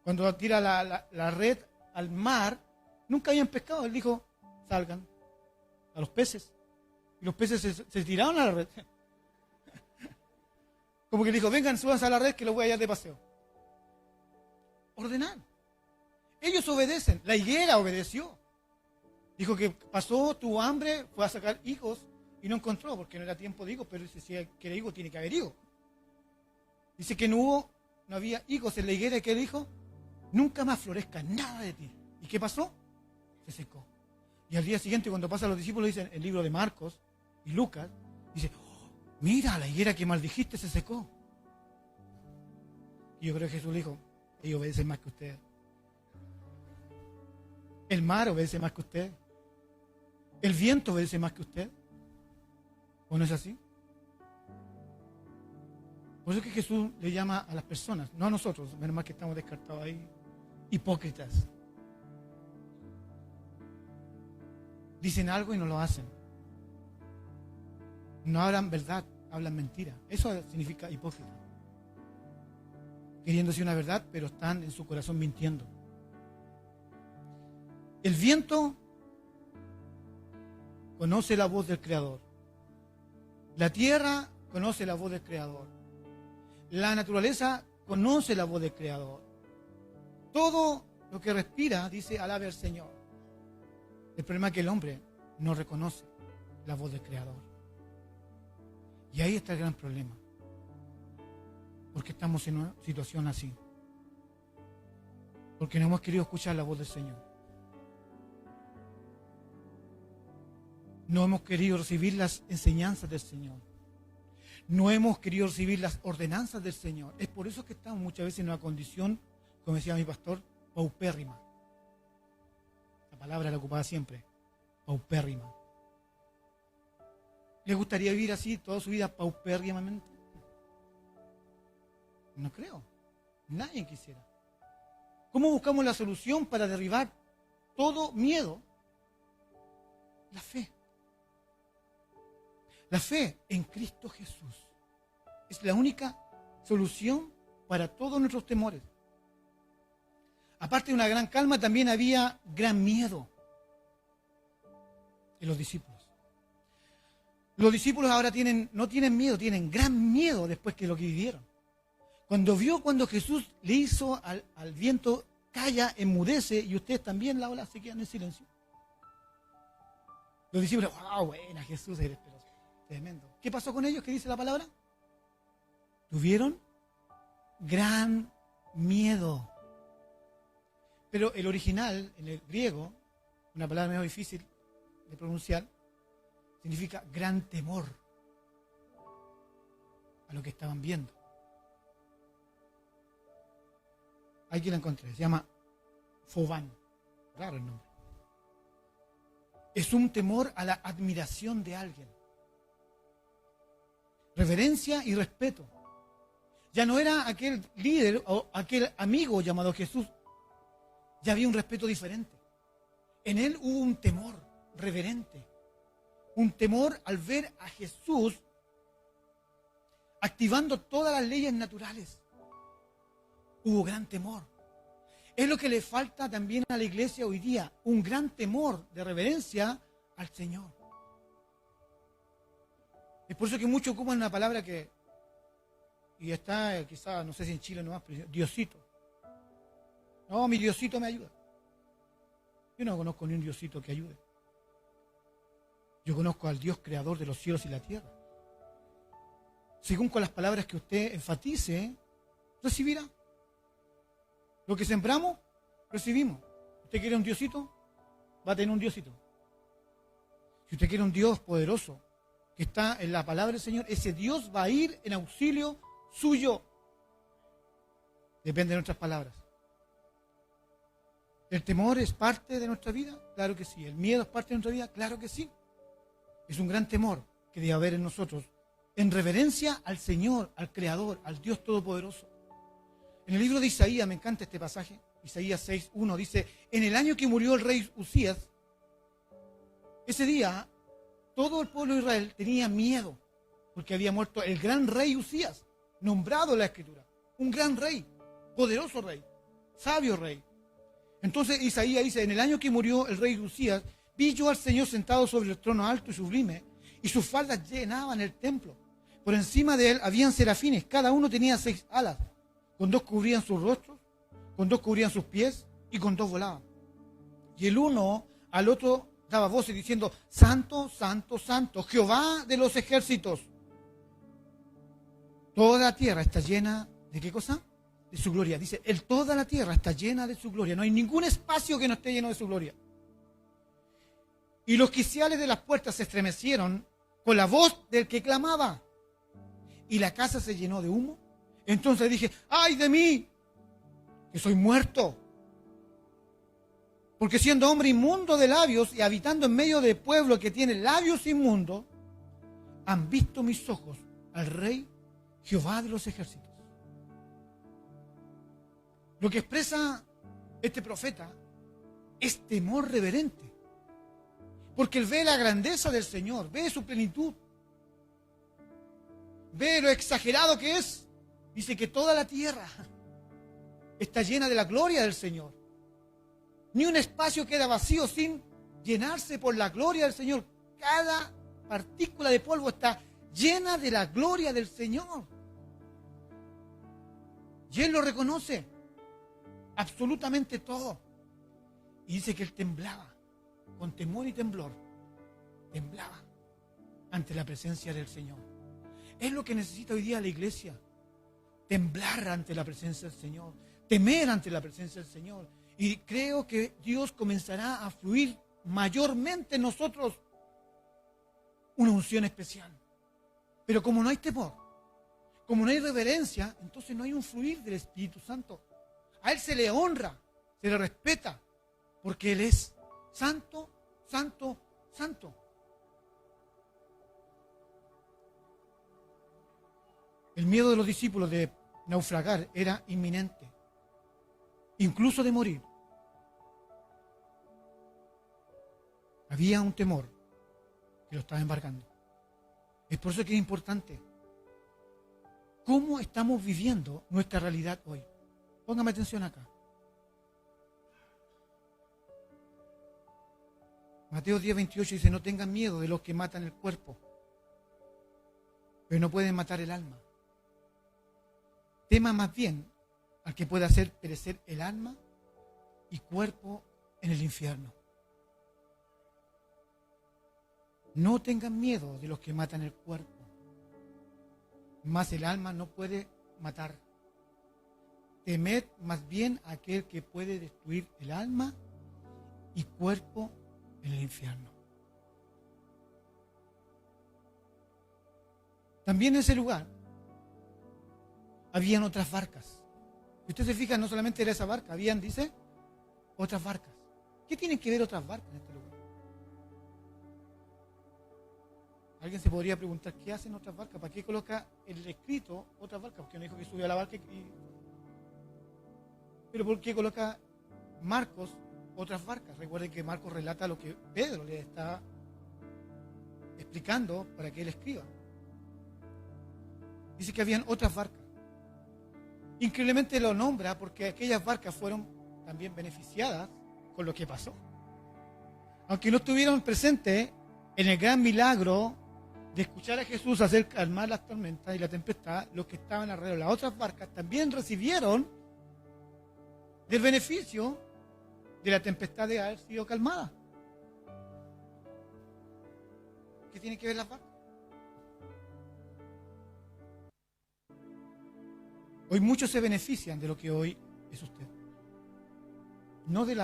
S2: Cuando tira la red al mar, nunca habían pescado. Él dijo, salgan a los peces. Y los peces se tiraron a la red. Como que dijo, vengan, súbanse a la red que los voy a llevar de paseo. Ordenar. Ellos obedecen. La higuera obedeció. Dijo que pasó, tuvo hambre, fue a sacar higos y no encontró porque no era tiempo de higos, pero dice, si quiere higos tiene que haber higos. Dice que no había higos en la higuera y que dijo, nunca más florezca nada de ti. ¿Y qué pasó? Se secó. Y al día siguiente, cuando pasan los discípulos, dicen el libro de Marcos y Lucas, dice, oh, mira, la higuera que maldijiste se secó. Y yo creo que Jesús le dijo, ellos obedecen más que ustedes. El mar obedece más que usted. El viento obedece más que usted. ¿O no es así? Por eso es que Jesús le llama a las personas, no a nosotros, menos mal que estamos descartados ahí, hipócritas. Dicen algo y no lo hacen. No hablan verdad, hablan mentira. Eso significa hipócrita. Queriendo decir una verdad, pero están en su corazón mintiendo. El viento conoce la voz del Creador. La tierra conoce la voz del Creador. La naturaleza conoce la voz del Creador. Todo lo que respira dice, alabe al Señor. El problema es que el hombre no reconoce la voz del Creador. Y ahí está el gran problema. Porque estamos en una situación así. Porque no hemos querido escuchar la voz del Señor. No hemos querido recibir las enseñanzas del Señor. No hemos querido recibir las ordenanzas del Señor. Es por eso que estamos muchas veces en una condición, como decía mi pastor, paupérrima. La palabra la ocupaba siempre, paupérrima. ¿Le gustaría vivir así toda su vida paupérrimamente? No creo. Nadie quisiera. ¿Cómo buscamos la solución para derribar todo miedo? La fe. La fe en Cristo Jesús es la única solución para todos nuestros temores. Aparte de una gran calma, también había gran miedo en los discípulos. Los discípulos ahora no tienen miedo, tienen gran miedo después de lo que vivieron. Cuando Jesús le hizo al viento, calla, enmudece, y ustedes también, la ola, se quedan en silencio. Los discípulos, wow, buena Jesús, eres tremendo. ¿Qué pasó con ellos? ¿Qué dice la palabra? Tuvieron gran miedo. Pero el original, en el griego, una palabra medio difícil de pronunciar, significa gran temor a lo que estaban viendo. Aquí la encontré, se llama Fobán. Raro el nombre. Es un temor a la admiración de alguien. Reverencia y respeto. Ya no era aquel líder o aquel amigo llamado Jesús. Ya había un respeto diferente. En él hubo un temor reverente. Un temor al ver a Jesús activando todas las leyes naturales. Hubo gran temor. Es lo que le falta también a la iglesia hoy día. Un gran temor de reverencia al Señor. Es por eso que muchos ocupan una palabra que, y está quizás, no sé si en Chile nomás, pero Diosito. No, mi Diosito me ayuda. Yo no conozco ni un Diosito que ayude. Yo conozco al Dios creador de los cielos y la tierra. Según con las palabras que usted enfatice, recibirá. Lo que sembramos, recibimos. ¿Usted quiere un Diosito? Va a tener un Diosito. Si usted quiere un Dios poderoso, que está en la palabra del Señor, ese Dios va a ir en auxilio suyo. Depende de nuestras palabras. ¿El temor es parte de nuestra vida? Claro que sí. ¿El miedo es parte de nuestra vida? Claro que sí. Es un gran temor que debe haber en nosotros, en reverencia al Señor, al Creador, al Dios Todopoderoso. En el libro de Isaías, me encanta este pasaje, Isaías 6:1 dice, en el año que murió el rey Usías, ese día todo el pueblo de Israel tenía miedo, porque había muerto el gran rey Usías, nombrado en la Escritura, un gran rey, poderoso rey, sabio rey. Entonces Isaías dice, en el año que murió el rey Usías, vi yo al Señor sentado sobre el trono alto y sublime, y sus faldas llenaban el templo. Por encima de él habían serafines, cada uno tenía 6 alas, con 2 cubrían sus rostros, con 2 cubrían sus pies, y con 2 volaban. Y el uno al otro daba voces diciendo, Santo, Santo, Santo, Jehová de los ejércitos. Toda la tierra está llena ¿de qué cosa? De su gloria. Dice, toda la tierra está llena de su gloria. No hay ningún espacio que no esté lleno de su gloria. Y los quiciales de las puertas se estremecieron con la voz del que clamaba. Y la casa se llenó de humo. Entonces dije, ¡ay de mí! Que soy muerto. Porque siendo hombre inmundo de labios y habitando en medio de pueblo que tiene labios inmundos, han visto mis ojos al Rey Jehová de los ejércitos. Lo que expresa este profeta es temor reverente. Porque él ve la grandeza del Señor, ve su plenitud, ve lo exagerado que es. Dice que toda la tierra está llena de la gloria del Señor. Ni un espacio queda vacío sin llenarse por la gloria del Señor. Cada partícula de polvo está llena de la gloria del Señor. Y él lo reconoce. Absolutamente todo. Y dice que él temblaba, con temor y temblor. Temblaba ante la presencia del Señor. Es lo que necesita hoy día la iglesia. Temblar ante la presencia del Señor. Temer ante la presencia del Señor. Y creo que Dios comenzará a fluir mayormente en nosotros una unción especial. Pero como no hay temor, como no hay reverencia, entonces no hay un fluir del Espíritu Santo. A Él se le honra, se le respeta, porque Él es santo, santo, santo. El miedo de los discípulos de naufragar era inminente, incluso de morir. Había un temor que lo estaba embargando. Es por eso que es importante cómo estamos viviendo nuestra realidad hoy. Póngame atención acá. Mateo 10:28 dice, no tengan miedo de los que matan el cuerpo, pero no pueden matar el alma. Tema más bien al que puede hacer perecer el alma y cuerpo en el infierno. No tengan miedo de los que matan el cuerpo, mas el alma no puede matar. Temed más bien a aquel que puede destruir el alma y cuerpo en el infierno. También en ese lugar habían otras barcas. Si usted se fija, no solamente era esa barca, habían, dice, otras barcas. ¿Qué tienen que ver otras barcas en este lugar? Alguien se podría preguntar, ¿qué hacen otras barcas? ¿Para qué coloca el escrito otras barcas? Porque no dijo que subió a la barca Pero ¿por qué coloca Marcos otras barcas? Recuerden que Marcos relata lo que Pedro le está explicando para que él escriba. Dice que habían otras barcas. Increíblemente lo nombra porque aquellas barcas fueron también beneficiadas con lo que pasó. Aunque no estuvieron presentes en el gran milagro de escuchar a Jesús hacer calmar las tormentas y la tempestad, los que estaban alrededor de las otras barcas también recibieron del beneficio de la tempestad de haber sido calmada. ¿Qué tienen que ver las barcas? Hoy muchos se benefician de lo que hoy es usted. No del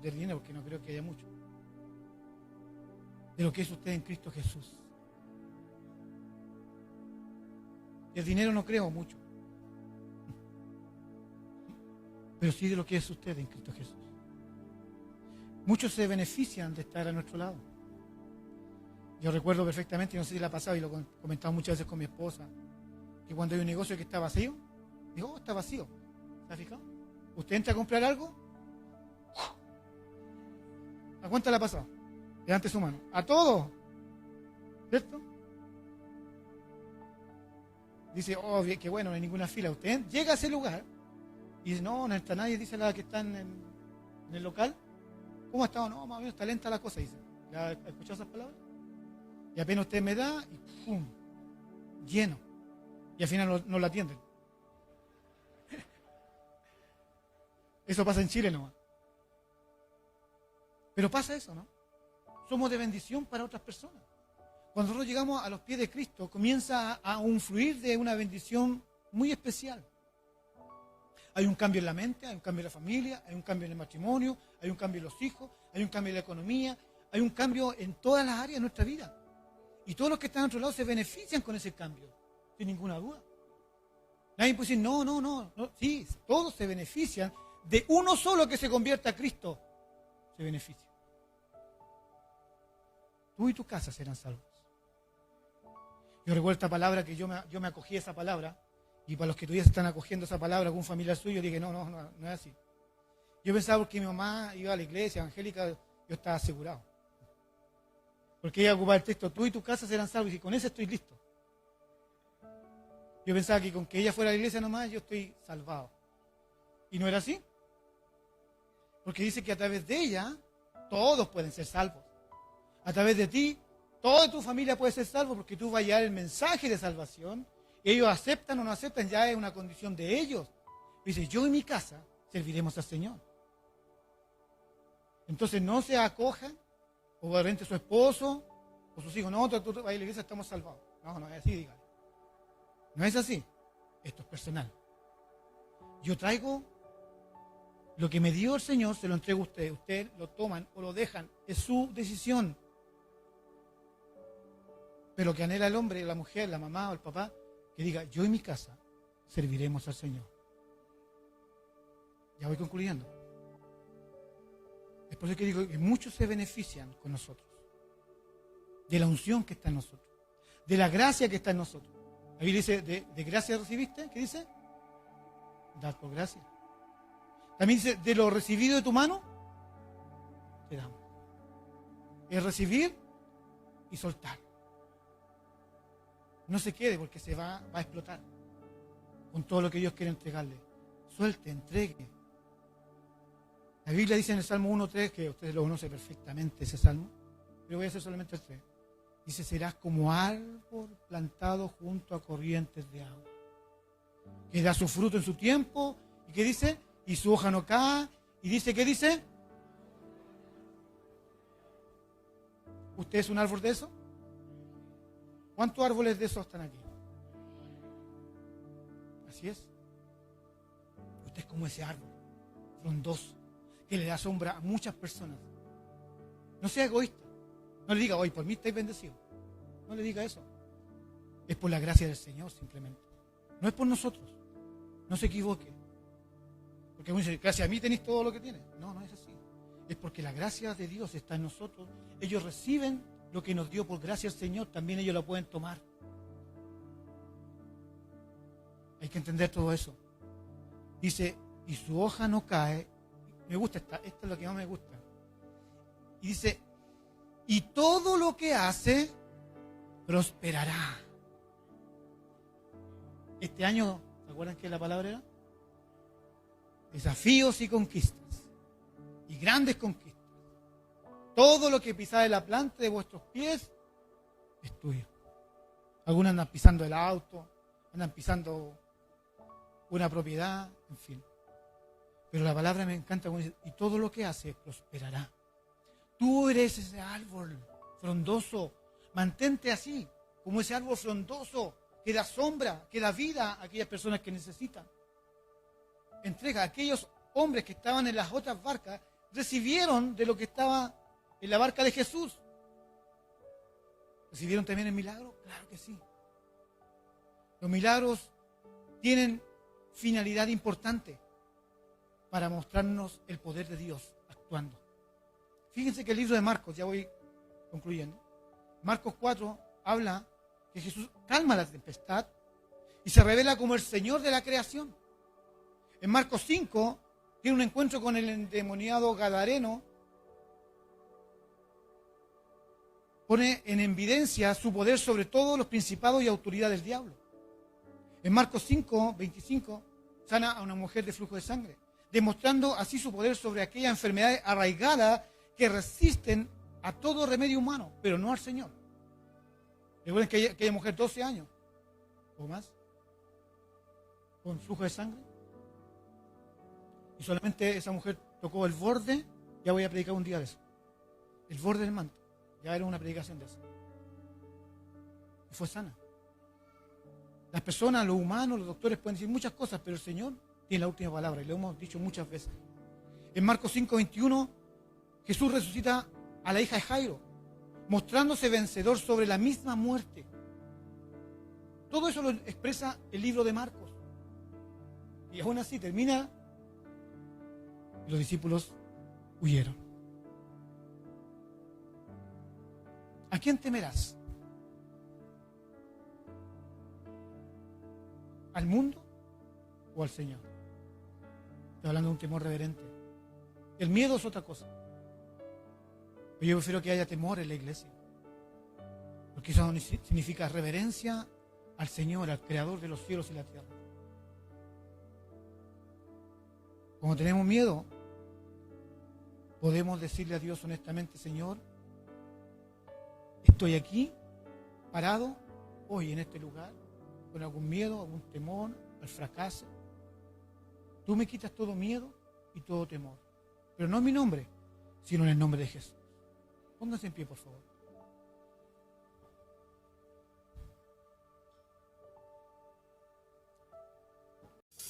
S2: dinero, porque no creo que haya mucho. De lo que es usted en Cristo Jesús. Y el dinero no creo mucho. Pero sí de lo que es usted en Cristo Jesús. Muchos se benefician de estar a nuestro lado. Yo recuerdo perfectamente, no sé si la ha pasado y lo he comentado muchas veces con mi esposa, que cuando hay un negocio que está vacío, digo, está vacío. ¿Se ha fijado? Usted entra a comprar algo, ¿a cuánto le ha pasado? Levante su mano. A todo, ¿cierto? Dice, oh, bien, qué bueno, no hay ninguna fila. Usted llega a ese lugar y dice, no está nadie, dice la que está en el local. ¿Cómo ha estado? No, más o menos está lenta la cosa, dice. ¿Ya ha escuchado esas palabras? Y apenas usted me da y ¡pum! Lleno. Y al final no la atienden. Eso pasa en Chile nomás. Pero pasa eso, ¿no? Somos de bendición para otras personas. Cuando nosotros llegamos a los pies de Cristo, comienza a un fluir de una bendición muy especial. Hay un cambio en la mente, hay un cambio en la familia, hay un cambio en el matrimonio, hay un cambio en los hijos, hay un cambio en la economía, hay un cambio en todas las áreas de nuestra vida. Y todos los que están a otro lado se benefician con ese cambio, sin ninguna duda. Nadie puede decir, no. Sí, todos se benefician de uno solo que se convierta a Cristo. Se beneficia. Tú y tu casa serán salvos. Yo recuerdo esta palabra que yo me acogí a esa palabra, y para los que todavía se están acogiendo esa palabra, algún familiar suyo, dije, no es así. Yo pensaba porque mi mamá iba a la iglesia evangélica, yo estaba asegurado. Porque ella ocupaba el texto, tú y tu casa serán salvos, y con eso estoy listo. Yo pensaba que con que ella fuera a la iglesia nomás, yo estoy salvado. Y no era así. Porque dice que a través de ella, todos pueden ser salvos. A través de ti, toda tu familia puede ser salvo, porque tú vas a llevar el mensaje de salvación. Ellos aceptan o no aceptan, ya es una condición de ellos. Dice, yo y mi casa serviremos al Señor. Entonces no se acojan, o de repente su esposo, o sus hijos, no, tú vas a la iglesia, estamos salvados. No es así, dígale. No es así. Esto es personal. Yo traigo lo que me dio el Señor, se lo entrego a ustedes. Ustedes lo toman o lo dejan. Es su decisión. Pero que anhela el hombre, la mujer, la mamá o el papá, que diga, yo y mi casa serviremos al Señor. Ya voy concluyendo. Es por eso que digo que muchos se benefician con nosotros. De la unción que está en nosotros. De la gracia que está en nosotros. La Biblia dice, de gracia recibiste, ¿qué dice? Dar por gracia. También dice, de lo recibido de tu mano, te damos. Es recibir y soltar. No se quede porque se va a explotar con todo lo que Dios quiere entregarle. Suelte, entregue. La Biblia dice en el Salmo 1:3, que ustedes lo conocen perfectamente ese salmo, pero voy a hacer solamente el 3. Dice, serás como árbol plantado junto a corrientes de agua, que da su fruto en su tiempo, y que dice, y su hoja no cae, y dice, ¿qué dice? ¿Usted es un árbol de eso? ¿Cuántos árboles de esos están aquí? Así es. Usted es como ese árbol, frondoso, que le da sombra a muchas personas. No sea egoísta. No le diga, hoy por mí estáis bendecidos. No le diga eso. Es por la gracia del Señor simplemente. No es por nosotros. No se equivoque. Porque uno dice, gracias a mí tenéis todo lo que tienes. No es así. Es porque la gracia de Dios está en nosotros. Ellos reciben lo que nos dio por gracia al Señor. También ellos lo pueden tomar. Hay que entender todo eso. Dice, y su hoja no cae. Me gusta esta es lo que más me gusta. Y dice, y todo lo que hace prosperará. Este año, ¿se acuerdan qué la palabra era? Desafíos y conquistas. Y grandes conquistas. Todo lo que pisáis la planta de vuestros pies es tuyo. Algunos andan pisando el auto, andan pisando una propiedad, en fin. Pero la palabra me encanta como dice, y todo lo que hace prosperará. Tú eres ese árbol frondoso. Mantente así, como ese árbol frondoso que da sombra, que da vida a aquellas personas que necesitan. Entrega a aquellos hombres que estaban en las otras barcas, recibieron de lo que estaba en la barca de Jesús. ¿Recibieron también el milagro? Claro que sí. Los milagros tienen finalidad importante para mostrarnos el poder de Dios actuando. Fíjense que el libro de Marcos, ya voy concluyendo, Marcos 4 habla que Jesús calma la tempestad y se revela como el Señor de la creación. En Marcos 5 tiene un encuentro con el endemoniado Gadareno, pone en evidencia su poder sobre todos los principados y autoridades del diablo. En Marcos 5, 25, sana a una mujer de flujo de sangre, demostrando así su poder sobre aquellas enfermedades arraigadas que resisten a todo remedio humano, pero no al Señor. Recuerden que aquella mujer 12 años o más, con flujo de sangre, y solamente esa mujer tocó el borde. Ya voy a predicar un día de eso, el borde del manto, ya era una predicación de eso, y fue sana. Las personas, los humanos, los doctores pueden decir muchas cosas, pero el Señor tiene la última palabra, y lo hemos dicho muchas veces. En Marcos 5, 21, Jesús resucita a la hija de Jairo, mostrándose vencedor sobre la misma muerte. Todo eso lo expresa el libro de Marcos. Y aún así termina, y los discípulos huyeron. ¿A quién temerás? ¿Al mundo o al Señor? Estoy hablando de un temor reverente. El miedo es otra cosa. Pero yo prefiero que haya temor en la iglesia, porque eso significa reverencia al Señor, al Creador de los cielos y la tierra. Cuando tenemos miedo, podemos decirle a Dios honestamente: Señor, estoy aquí, parado, hoy en este lugar, con algún miedo, algún temor, al fracaso. Tú me quitas todo miedo y todo temor, pero no en mi nombre, sino en el nombre de Jesús. Pónganse en pie, por favor.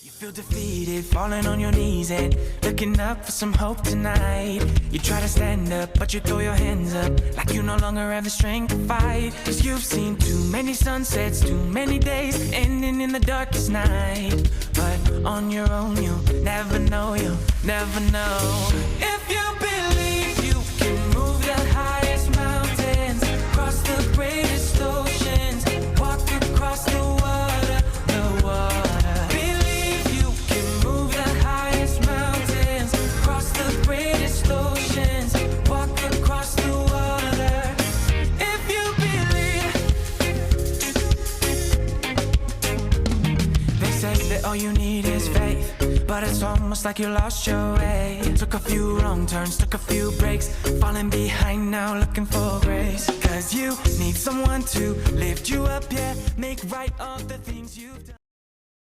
S3: You feel defeated, falling on your knees and looking up for some hope tonight. You try to stand up, but you throw your hands up like you no longer have the strength to fight. 'Cause you've seen too many sunsets, too many days ending in the darkest night. But on your own, you'll never know, you'll never know. If you believe you can move the highest mountains, cross the greatest oceans, walk across the water, the water. All you need is faith, but it's almost like you lost your way. Took a few wrong turns, took a few breaks, falling behind now looking for grace. 'Cause you need someone to lift you up, yeah, make right all the things you've done.